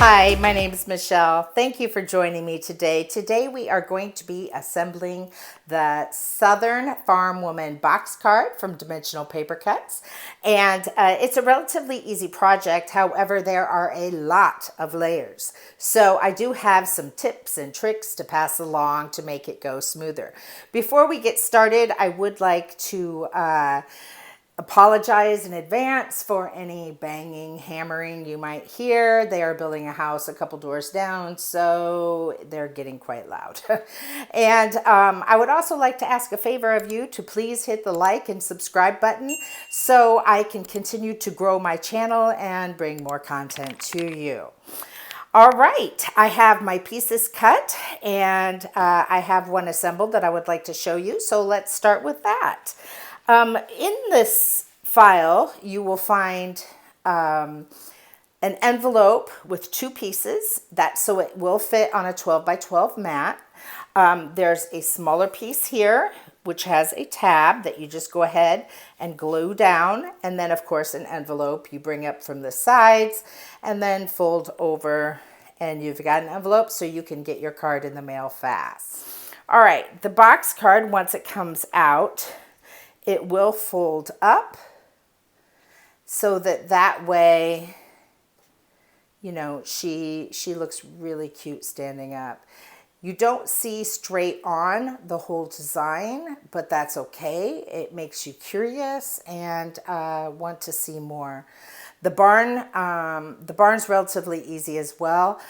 Hi, my name is Michelle. Thank you for joining me today. Today we are going to be assembling the Southern Farm Woman box card from Dimensional Paper Cuts. And it's a relatively easy project. However, there are a lot of layers. So I do have some tips and tricks to pass along to make it go smoother. Before we get started, I would like to apologize in advance for any banging, hammering you might hear. They are building a house a couple doors down, so they're getting quite loud. And I would also like to ask a favor of you to please hit the like and subscribe button so I can continue to grow my channel and bring more content to you. All right, I have my pieces cut and I have one assembled that I would like to show you. So let's start with that. In this file, you will find an envelope with two pieces, so it will fit on a 12 by 12 mat. There's a smaller piece here, which has a tab that you just go ahead and glue down. And then, of course, an envelope you bring up from the sides and then fold over, and you've got an envelope so you can get your card in the mail fast. All right, the box card, once it comes out, it will fold up so that way, you know, she looks really cute standing up. You don't see straight on the whole design, but that's okay. It makes you curious and want to see more. The barn's relatively easy as well.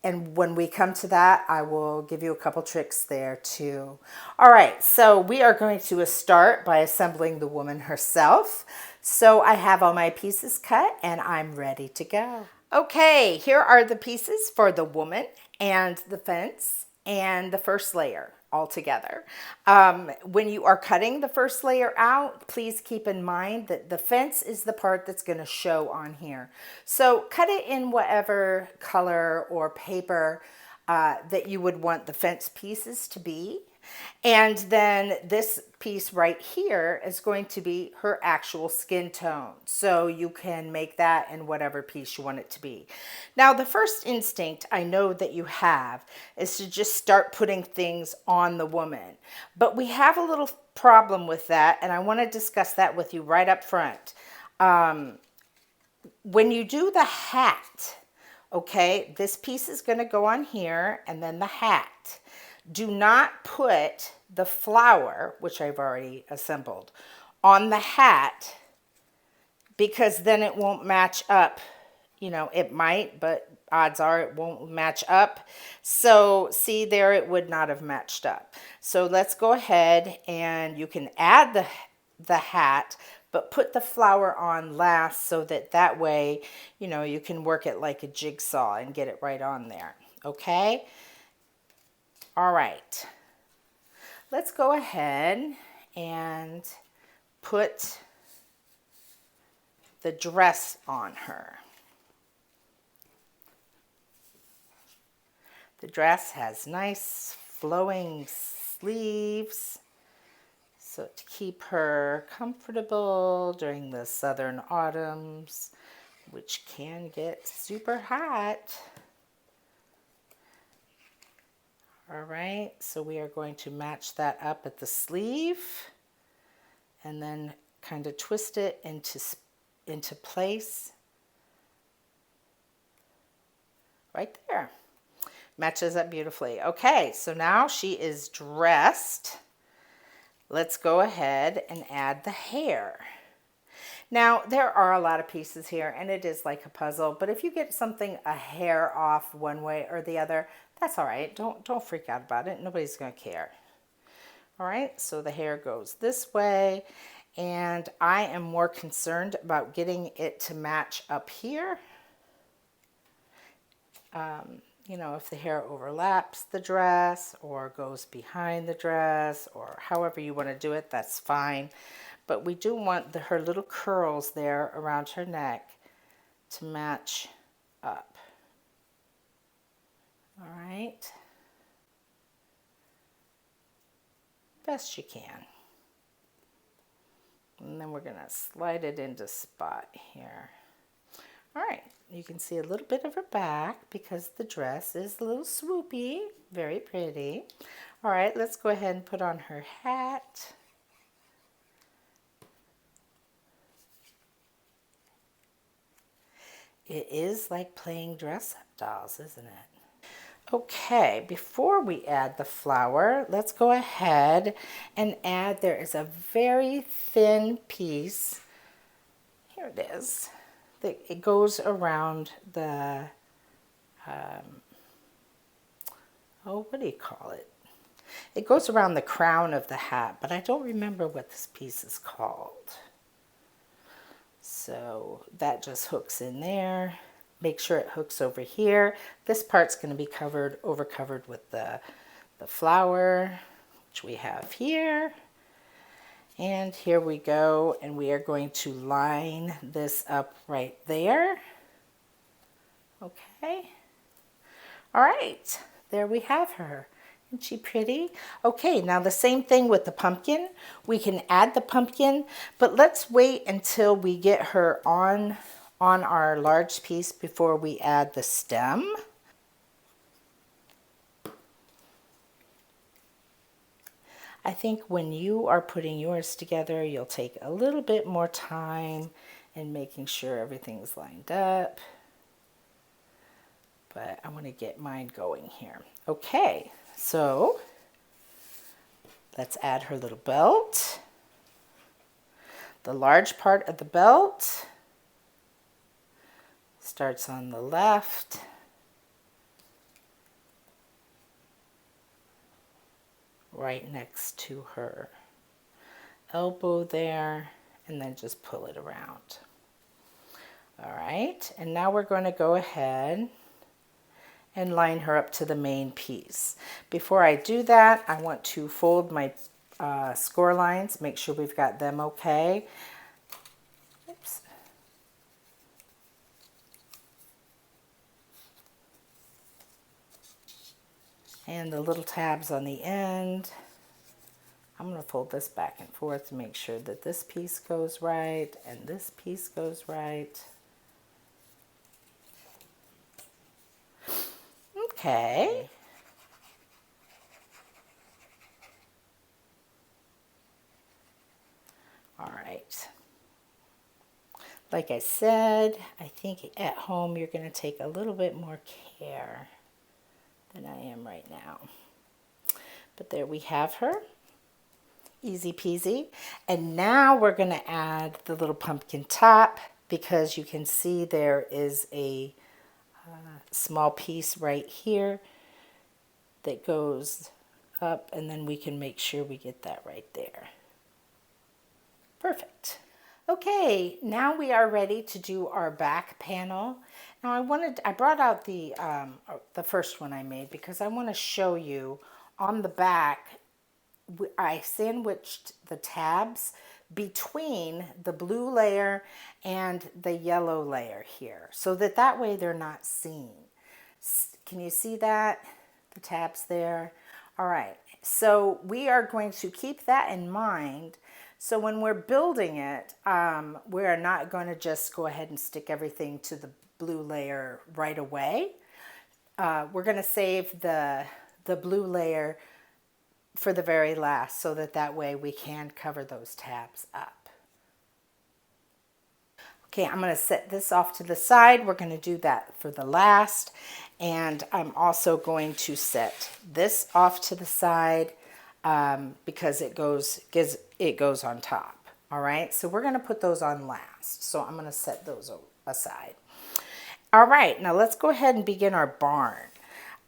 And when we come to that, I will give you a couple tricks there too. All right, so we are going to start by assembling the woman herself. So I have all my pieces cut and I'm ready to go. Okay, here are the pieces for the woman and the fence and the first layer all together. When you are cutting the first layer out, please keep in mind that the fence is the part that's going to show on here. So cut it in whatever color or paper that you would want the fence pieces to be. And then this piece right here is going to be her actual skin tone. So you can make that in whatever piece you want it to be. Now, the first instinct I know that you have is to just start putting things on the woman. But we have a little problem with that, and I want to discuss that with you right up front. When you do the hat, okay, this piece is going to go on here, and then the hat. Do not put the flower, which I've already assembled, on the hat, because then it won't match up. You know, it might, but odds are it won't match up. So see there, it would not have matched up. So let's go ahead and you can add the hat, but put the flower on last so that way, you know, you can work it like a jigsaw and get it right on there. Okay? All right, let's go ahead and put the dress on her. The dress has nice flowing sleeves, so to keep her comfortable during the southern autumns, which can get super hot. All right, so we are going to match that up at the sleeve and then kind of twist it into place right there. Matches up beautifully. Okay, so now she is dressed. Let's go ahead and add the hair. Now, there are a lot of pieces here, and it is like a puzzle, but if you get a hair off one way or the other, that's all right. Don't freak out about it. Nobody's going to care. All right, so the hair goes this way, and I am more concerned about getting it to match up here. You know, if the hair overlaps the dress or goes behind the dress or however you want to do it, that's fine. But we do want her little curls there around her neck to match up. All right. Best you can. And then we're going to slide it into spot here. All right, you can see a little bit of her back because the dress is a little swoopy, very pretty. All right, let's go ahead and put on her hat. It is like playing dress-up dolls, isn't it? Okay, before we add the flour, let's go ahead and add, there is a very thin piece, here it is, that it goes around the, oh, what do you call it? It goes around the crown of the hat, but I don't remember what this piece is called. So that just hooks in there. Make sure it hooks over here. This part's going to be over covered with the flour, which we have here. And here we go, and we are going to line this up right there. Okay. All right, there we have her. Isn't she pretty? Okay, now the same thing with the pumpkin. We can add the pumpkin, but let's wait until we get her on our large piece before we add the stem. I think when you are putting yours together, you'll take a little bit more time in making sure everything's lined up. But I want to get mine going here. Okay, so let's add her little belt. The large part of the belt starts on the left. Right next to her elbow there, and then just pull it around. All right, and now we're going to go ahead and line her up to the main piece. Before I do that, I want to fold my score lines, make sure we've got them okay. Oops. And the little tabs on the end. I'm going to fold this back and forth to make sure that this piece goes right and this piece goes right. Okay. All right. Like I said, I think at home you're going to take a little bit more care than I am right now. But there we have her. Easy peasy. And now we're going to add the little pumpkin top, because you can see there is a small piece right here that goes up, and then we can make sure we get that right there. Perfect. Okay, now we are ready to do our back panel. Now I brought out the first one I made because I want to show you on the back. I sandwiched the tabs between the blue layer and the yellow layer here, so that way they're not seen. Can you see that? The tabs there? All right, so we are going to keep that in mind. So when we're building it, we're not going to just go ahead and stick everything to the blue layer right away. We're going to save the blue layer for the very last, so that way we can cover those tabs up. Okay, I'm going to set this off to the side. We're going to do that for the last. And I'm also going to set this off to the side because it goes on top. All right, so we're going to put those on last. So I'm going to set those aside. All right, now let's go ahead and begin our barn.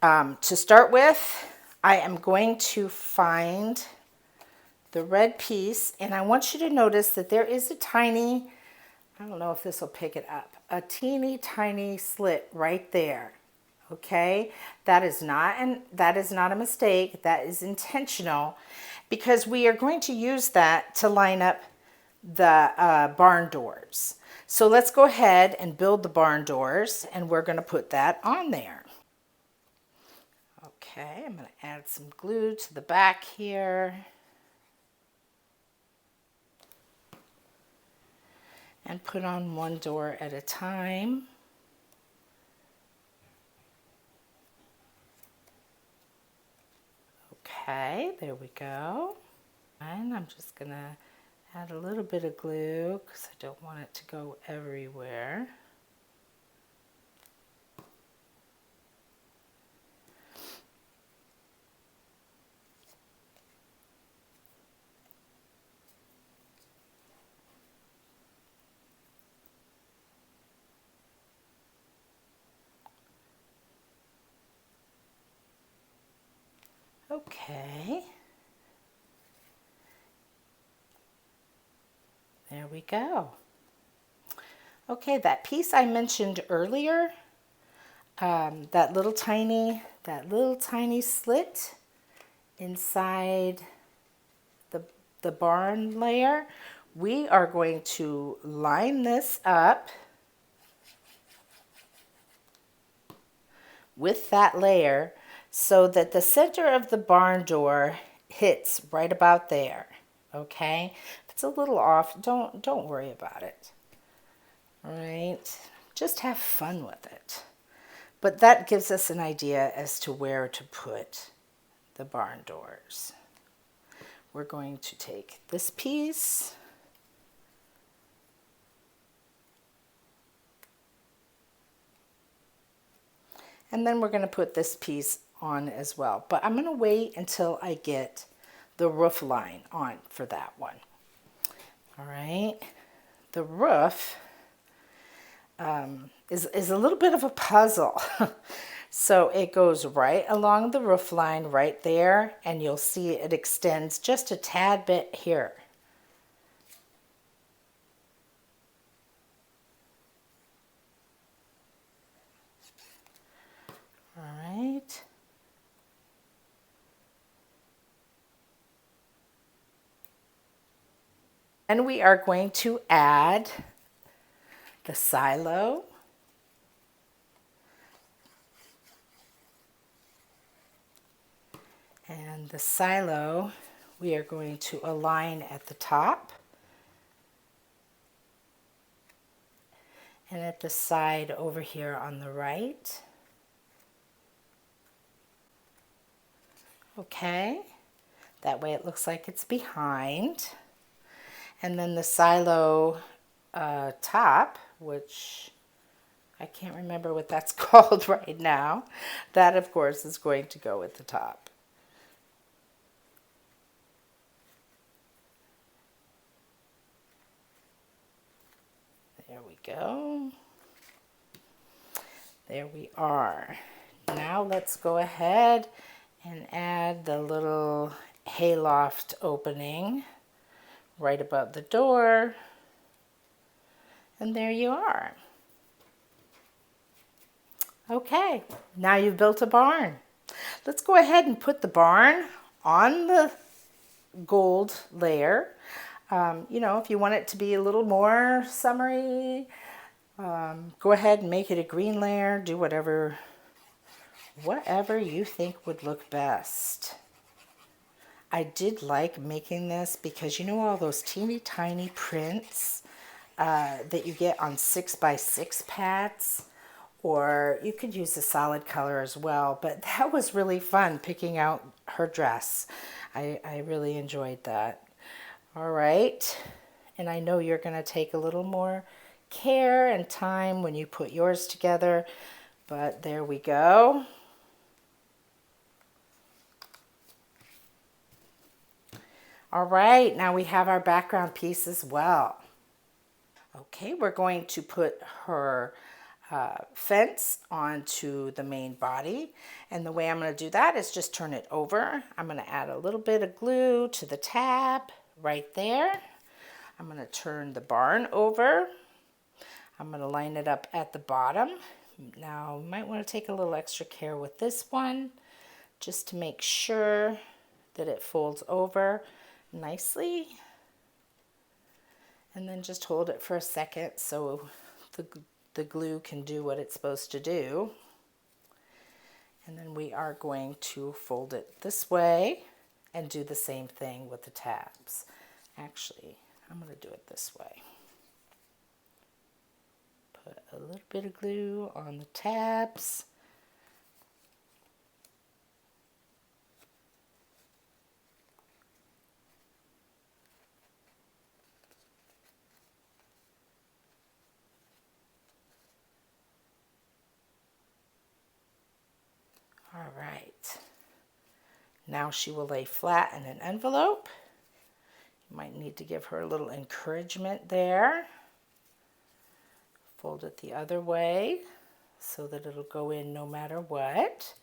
To start with, I am going to find the red piece, and I want you to notice that there is a tiny, I don't know if this will pick it up, a teeny tiny slit right there. Okay, that is not a mistake. That is intentional, because we are going to use that to line up the barn doors. So let's go ahead and build the barn doors, and we're going to put that on there. Okay, I'm going to add some glue to the back here. and put on one door at a time. Okay, there we go. And I'm just gonna add a little bit of glue because I don't want it to go everywhere. Okay. There we go. Okay, that piece I mentioned earlier, that little tiny slit inside the barn layer, we are going to line this up with that layer so that the center of the barn door hits right about there. Okay, if it's a little off, don't worry about it. All right, just have fun with it. But that gives us an idea as to where to put the barn doors. We're going to take this piece and then we're going to put this piece on as well. But I'm going to wait until I get the roof line on for that one. All right, the roof is a little bit of a puzzle. So it goes right along the roof line right there, and you'll see it extends just a tad bit here. All right. And we are going to add the silo. And the silo we are going to align at the top and at the side over here on the right. Okay, that way it looks like it's behind. And then the silo top, which I can't remember what that's called right now, that of course is going to go at the top. There we go. There we are. Now let's go ahead and add the little hayloft opening right above the door. And there you are. Okay, now you've built a barn. Let's go ahead and put the barn on the gold layer. You know, if you want it to be a little more summery, go ahead and make it a green layer. Do whatever you think would look best. I did like making this because you know all those teeny tiny prints that you get on 6x6 pads, or you could use a solid color as well, but that was really fun picking out her dress. I really enjoyed that. All right, and I know you're going to take a little more care and time when you put yours together, but there we go. All right, now we have our background piece as well. Okay, we're going to put her fence onto the main body, and the way I'm going to do that is just turn it over. I'm going to add a little bit of glue to the tab right there. I'm going to turn the barn over. I'm going to line it up at the bottom. Now you might want to take a little extra care with this one just to make sure that it folds over nicely, and then just hold it for a second so the glue can do what it's supposed to do. And then we are going to fold it this way and do the same thing with the tabs. Actually, I'm going to do it this way. a little bit of glue on the tabs. All right. Now she will lay flat in an envelope. You might need to give her a little encouragement there. Fold it the other way so that it'll go in no matter what.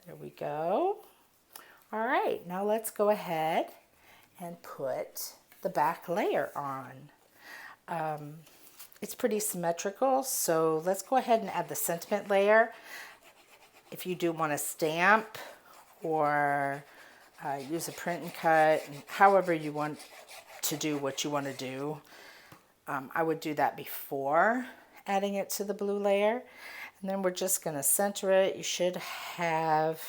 There we go. All right, now let's go ahead and put the back layer on. It's pretty symmetrical, so let's go ahead and add the sentiment layer. If you do want to stamp or use a print and cut, however you want to do what you want to do, I would do that before adding it to the blue layer. And then we're just going to center it. You should have,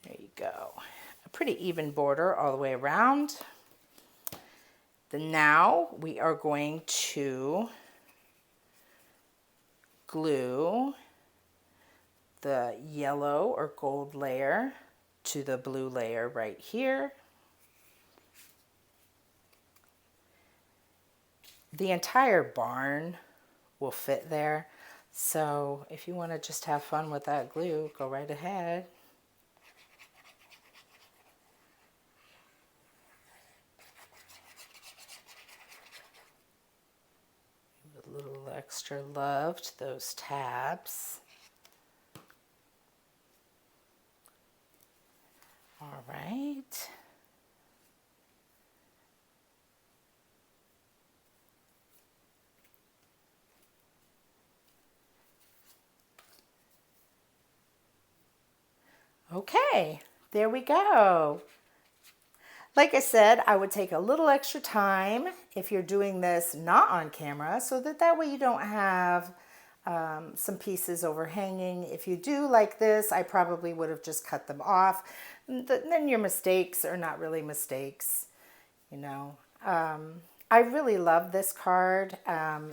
there you go, a pretty even border all the way around. Then now we are going to glue the yellow or gold layer to the blue layer right here. The entire barn will fit there, so if you want to just have fun with that glue, go right ahead. Give a little extra love to those tabs. All right. Okay, there we go. Like I said, I would take a little extra time if you're doing this not on camera, so that way you don't have some pieces overhanging. If you do like this, I probably would have just cut them off. Then your mistakes are not really mistakes, you know. I really love this card.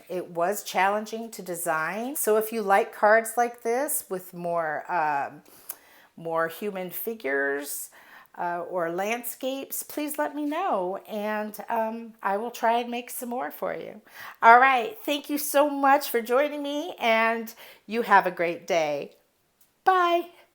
It was challenging to design. So if you like cards like this with more human figures or landscapes, please let me know, and I will try and make some more for you. All right, thank you so much for joining me, and you have a great day. Bye.